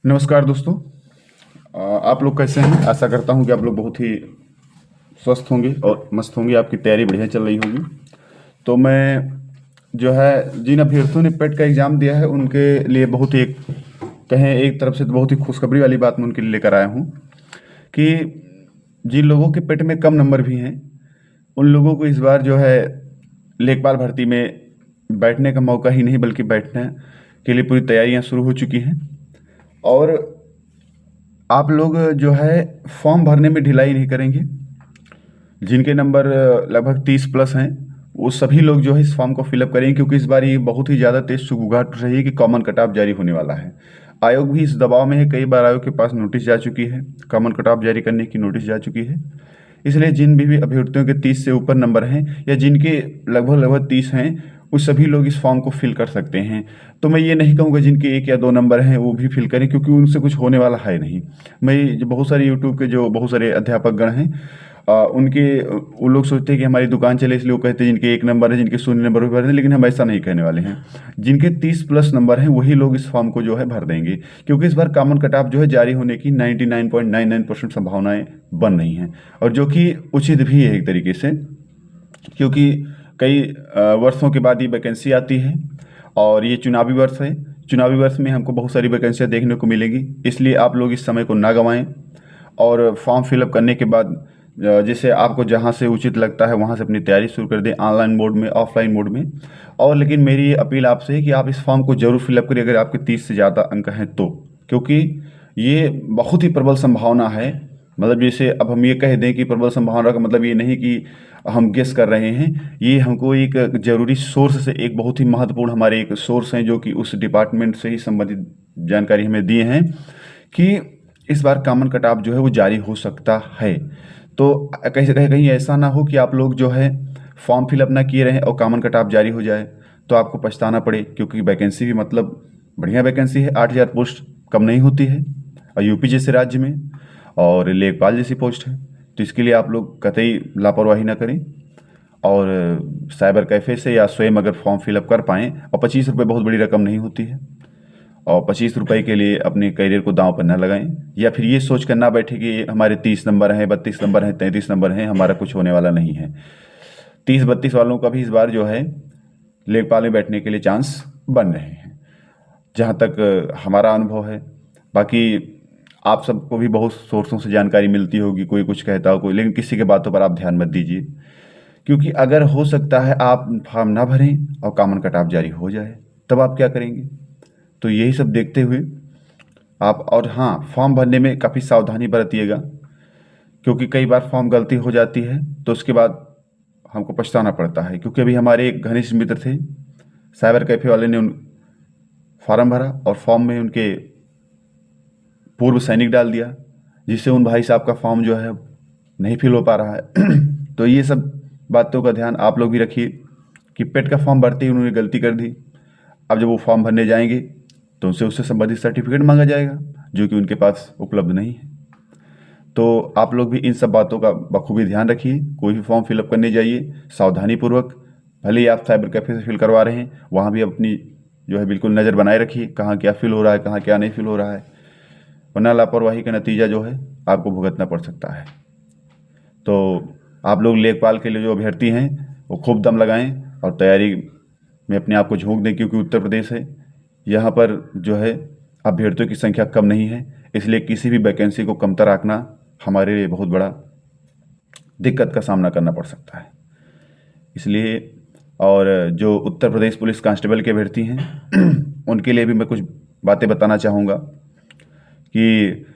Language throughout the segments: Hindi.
नमस्कार दोस्तों। आप लोग कैसे हैं? आशा करता हूं कि आप लोग बहुत ही स्वस्थ होंगे और मस्त होंगे, आपकी तैयारी बढ़िया चल रही होगी। तो मैं जो है जिन अभ्यर्थियों ने पेट का एग्ज़ाम दिया है उनके लिए बहुत ही कहें एक तरफ से तो बहुत ही खुशखबरी वाली बात मैं उनके लिए लेकर आया हूँ कि जिन लोगों के पेट में कम नंबर भी हैं उन लोगों को इस बार जो है लेखपाल भर्ती में बैठने का मौका ही नहीं बल्कि बैठने के लिए पूरी तैयारियां शुरू हो चुकी हैं। और आप लोग जो है फॉर्म भरने में ढिलाई नहीं करेंगे। जिनके नंबर लगभग 30 प्लस हैं वो सभी लोग जो है इस फॉर्म को फिलअप करेंगे, क्योंकि इस बार ये बहुत ही ज़्यादा तेज शुरुआत रही है कि कॉमन कट ऑफ जारी होने वाला है। आयोग भी इस दबाव में है, कई बार आयोग के पास नोटिस जा चुकी है, कॉमन कट ऑफ जारी करने की नोटिस जा चुकी है। इसलिए जिन भी अभ्यर्थियों के 30 से ऊपर नंबर हैं या जिनके लगभग लगभग 30 हैं वो सभी लोग इस फॉर्म को फिल कर सकते हैं। तो मैं ये नहीं कहूँगा जिनके 1 या 2 नंबर हैं वो भी फिल करें, क्योंकि उनसे कुछ होने वाला है नहीं। मैं जो बहुत सारे यूट्यूब के जो बहुत सारे अध्यापक गण हैं उनके वो लोग सोचते हैं कि हमारी दुकान चले, इसलिए वो कहते हैं जिनके 1 नंबर है, जिनके 0 नंबर भी भर दें, लेकिन हम ऐसा नहीं कहने वाले हैं। जिनके 30 प्लस नंबर हैं वही लोग इस फॉर्म को जो है भर देंगे, क्योंकि इस बार कॉमन कट ऑफ जो है जारी होने की 99.99% संभावनाएं बन रही हैं, और जो कि उचित भी है एक तरीके से, क्योंकि कई वर्षों के बाद ये वैकेंसी आती है और ये चुनावी वर्ष है। चुनावी वर्ष में हमको बहुत सारी वैकेंसियाँ देखने को मिलेंगी, इसलिए आप लोग इस समय को ना गंवाएं और फॉर्म फिलअप करने के बाद जैसे आपको जहाँ से उचित लगता है वहाँ से अपनी तैयारी शुरू कर दें, ऑनलाइन मोड में, ऑफलाइन मोड में। और लेकिन मेरी ये अपील आपसे है कि आप इस फॉर्म को जरूर फिलअप करिए अगर आपके 30 से ज़्यादा अंक हैं तो, क्योंकि ये बहुत ही प्रबल संभावना है। मतलब जैसे अब हम ये कह दें कि प्रबल संभावना का मतलब ये नहीं कि हम गेस कर रहे हैं, ये हमको एक ज़रूरी सोर्स से, एक बहुत ही महत्वपूर्ण हमारे एक सोर्स हैं जो कि उस डिपार्टमेंट से ही संबंधित जानकारी हमें दिए हैं कि इस बार कॉमन कट ऑफ जो है वो जारी हो सकता है। तो कहीं से कहीं ऐसा ना हो कि आप लोग जो है फॉर्म फिलअप ना किए रहें और कॉमन कट ऑफ जारी हो जाए तो आपको पछताना पड़े, क्योंकि वैकेंसी भी मतलब बढ़िया वैकेंसी है, 8,000 पोस्ट कम नहीं होती है और यूपी जैसे राज्य में, और लेखपाल जैसी पोस्ट है। तो इसके लिए आप लोग कतई लापरवाही ना करें और साइबर कैफ़े से या स्वयं अगर फॉर्म फिलअप कर पाएँ, और 25 रुपये बहुत बड़ी रकम नहीं होती है, और 25 रुपये के लिए अपने करियर को दांव पर न लगाएं, या फिर ये सोच कर ना बैठे कि हमारे 30 नंबर हैं, 32 नंबर हैं, 33 नंबर हैं, हमारा कुछ होने वाला नहीं है। 30-32 वालों का भी इस बार जो है लेखपाल में बैठने के लिए चांस बन रहे हैं, जहाँ तक हमारा अनुभव है। बाकी आप सबको भी बहुत सोर्सों से जानकारी मिलती होगी, कोई कुछ कहता हो कोई, लेकिन किसी के बातों पर आप ध्यान मत दीजिए, क्योंकि अगर हो सकता है आप फॉर्म ना भरें और कॉमन कट ऑफ जारी हो जाए, तब आप क्या करेंगे? तो यही सब देखते हुए आप, और हाँ, फॉर्म भरने में काफ़ी सावधानी बरतिएगा, क्योंकि कई बार फॉर्म गलती हो जाती है तो उसके बाद हमको पछताना पड़ता है। क्योंकि अभी हमारे एक घनिष्ठ मित्र थे, साइबर कैफ़े वाले ने उन फार्म भरा और फॉर्म में उनके पूर्व सैनिक डाल दिया, जिससे उन भाई साहब का फॉर्म जो है नहीं फिल हो पा रहा है। तो ये सब बातों का ध्यान आप लोग भी रखिए कि पेट का फॉर्म भरते ही उन्होंने गलती कर दी। अब जब वो फॉर्म भरने जाएंगे तो उनसे उससे संबंधित सर्टिफिकेट मांगा जाएगा, जो कि उनके पास उपलब्ध नहीं है। तो आप लोग भी इन सब बातों का बखूबी ध्यान रखिए। कोई भी फॉर्म फिलअप करने जाइए सावधानीपूर्वक, भले ही आप साइबर कैफ़े से फिल करवा रहे हैं, वहाँ भी अपनी जो है बिल्कुल नज़र बनाए रखिए, कहाँ क्या फिल हो रहा है, कहाँ क्या नहीं फिल हो रहा है, वरना लापरवाही का नतीजा जो है आपको भुगतना पड़ सकता है। तो आप लोग लेखपाल के लिए जो अभ्यर्थी हैं वो खूब दम लगाएं और तैयारी में अपने आप को झोंक दें, क्योंकि उत्तर प्रदेश है, यहाँ पर जो है अभ्यर्थियों की संख्या कम नहीं है, इसलिए किसी भी वैकेंसी को कमतर आंकना हमारे लिए बहुत बड़ा दिक्कत का सामना करना पड़ सकता है। इसलिए, और जो उत्तर प्रदेश पुलिस कांस्टेबल के अभ्यर्थी हैं उनके लिए भी मैं कुछ बातें बताना चाहूँगा कि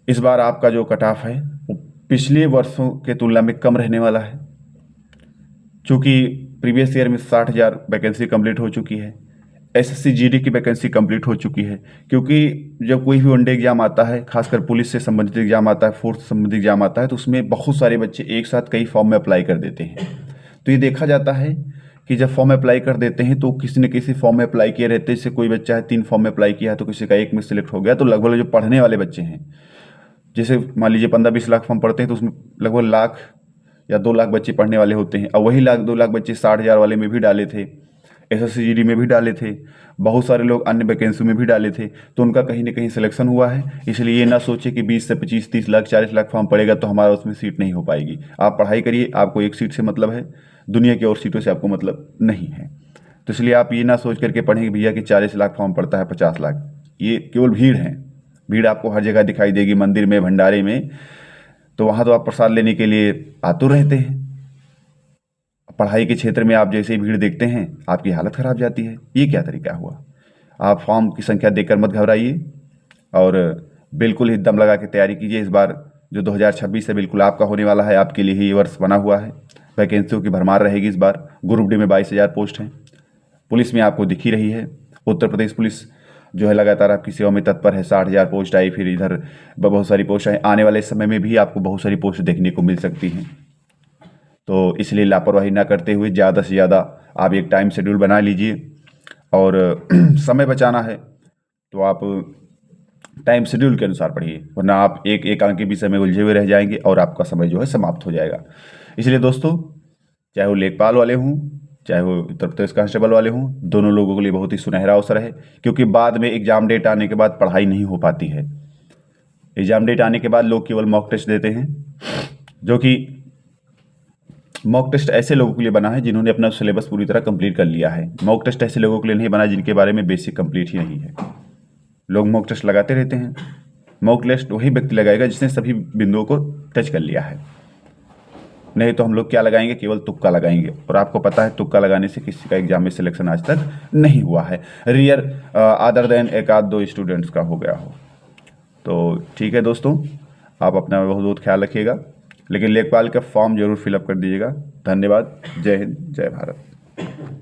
इस बार आपका जो कट ऑफ है वो पिछले वर्षों के तुलना में कम रहने वाला है। चूँकि प्रीवियस ईयर में 60,000 वैकेंसी कंप्लीट हो चुकी है, एसएससी जीडी की वैकेंसी कंप्लीट हो चुकी है, क्योंकि जब कोई भी वनडे एग्जाम आता है, खासकर पुलिस से संबंधित एग्जाम आता है, फोर्स से संबंधित एग्जाम आता है, तो उसमें बहुत सारे बच्चे एक साथ कई फॉर्म में अप्लाई कर देते हैं। तो ये देखा जाता है कि जब फॉर्म अप्लाई कर देते हैं तो किसी न किसी फॉर्म में अप्लाई किए रहते हैं। जैसे कोई बच्चा है 3 फॉर्म में अप्लाई किया है तो किसी का एक में सिलेक्ट हो गया, तो लगभग जो पढ़ने वाले बच्चे हैं, जैसे मान लीजिए 15-20 लाख फॉर्म पढ़ते हैं तो उसमें लगभग लाख या 2 लाख बच्चे पढ़ने वाले होते हैं, और वही 1-2 लाख बच्चे 60,000 वाले में भी डाले थे, SSCGD में भी डाले थे, बहुत सारे लोग अन्य वैकेंसी में भी डाले थे, तो उनका कहीं ना कहीं सिलेक्शन हुआ है। इसलिए ये ना सोचे कि 20 से 25, 30 लाख, 40 लाख फॉर्म पड़ेगा तो हमारा उसमें सीट नहीं हो पाएगी। आप पढ़ाई करिए, आपको एक सीट से मतलब है, दुनिया की और सीटों से आपको मतलब नहीं है। तो इसलिए आप ये ना सोच करके पढ़ें कि भैया कि 40 लाख फॉर्म पड़ता है, 50 लाख, ये केवल भीड़ है। भीड़ आपको हर जगह दिखाई देगी, मंदिर में, भंडारे में, तो वहाँ तो आप प्रसाद लेने के लिए आतुर रहते हैं। पढ़ाई के क्षेत्र में आप जैसे ही भीड़ देखते हैं आपकी हालत ख़राब जाती है। ये क्या तरीका हुआ? आप फॉर्म की संख्या देखकर मत घबराइए और बिल्कुल ही दम लगा के तैयारी कीजिए। इस बार जो 2026 है बिल्कुल आपका होने वाला है, आपके लिए ही ये वर्ष बना हुआ है। वैकेंसियों की भरमार रहेगी इस बार। ग्रुप डी में 22,000 पोस्ट हैं। पुलिस में आपको दिख ही रही है, उत्तर प्रदेश पुलिस जो है लगातार आपकी सेवा में तत्पर है। 60,000 पोस्ट आई, फिर इधर बहुत सारी पोस्ट आई। आने वाले समय में भी आपको बहुत सारी पोस्ट देखने को मिल सकती हैं। तो इसलिए लापरवाही ना करते हुए ज़्यादा से ज़्यादा आप एक टाइम शेड्यूल बना लीजिए और समय बचाना है तो आप टाइम शेड्यूल के अनुसार पढ़िए, वरना आप एक एक अंक के विषय में उलझे हुए रह जाएंगे और आपका समय जो है समाप्त हो जाएगा। इसलिए दोस्तों, चाहे वो लेखपाल वाले हों, चाहे वो उत्तर प्रदेश कांस्टेबल वाले हों, दोनों लोगों के लिए बहुत ही सुनहरा अवसर है, क्योंकि बाद में एग्ज़ाम डेट आने के बाद पढ़ाई नहीं हो पाती है। एग्ज़ाम डेट आने के बाद लोग केवल मॉक टेस्ट देते हैं, जो कि मॉक टेस्ट ऐसे लोगों के लिए बना है जिन्होंने अपना सिलेबस पूरी तरह कंप्लीट कर लिया है। मॉक टेस्ट ऐसे लोगों के लिए नहीं बना जिनके बारे में बेसिक कंप्लीट ही नहीं है। लोग मॉक टेस्ट लगाते रहते हैं। मॉक टेस्ट वही व्यक्ति लगाएगा जिसने सभी बिंदुओं को टच कर लिया है, नहीं तो हम लोग क्या लगाएंगे, केवल तुक्का लगाएंगे। और आपको पता है तुक्का लगाने से किसी का एग्जाम में सिलेक्शन आज तक नहीं हुआ है, रियर अदर देन एक आध दो स्टूडेंट्स का हो गया हो। तो ठीक है दोस्तों, आप अपना बहुत बहुत ख्याल रखिएगा, लेकिन लेखपाल का फॉर्म जरूर फिलअप कर दीजिएगा। धन्यवाद। जय हिंद, जय भारत।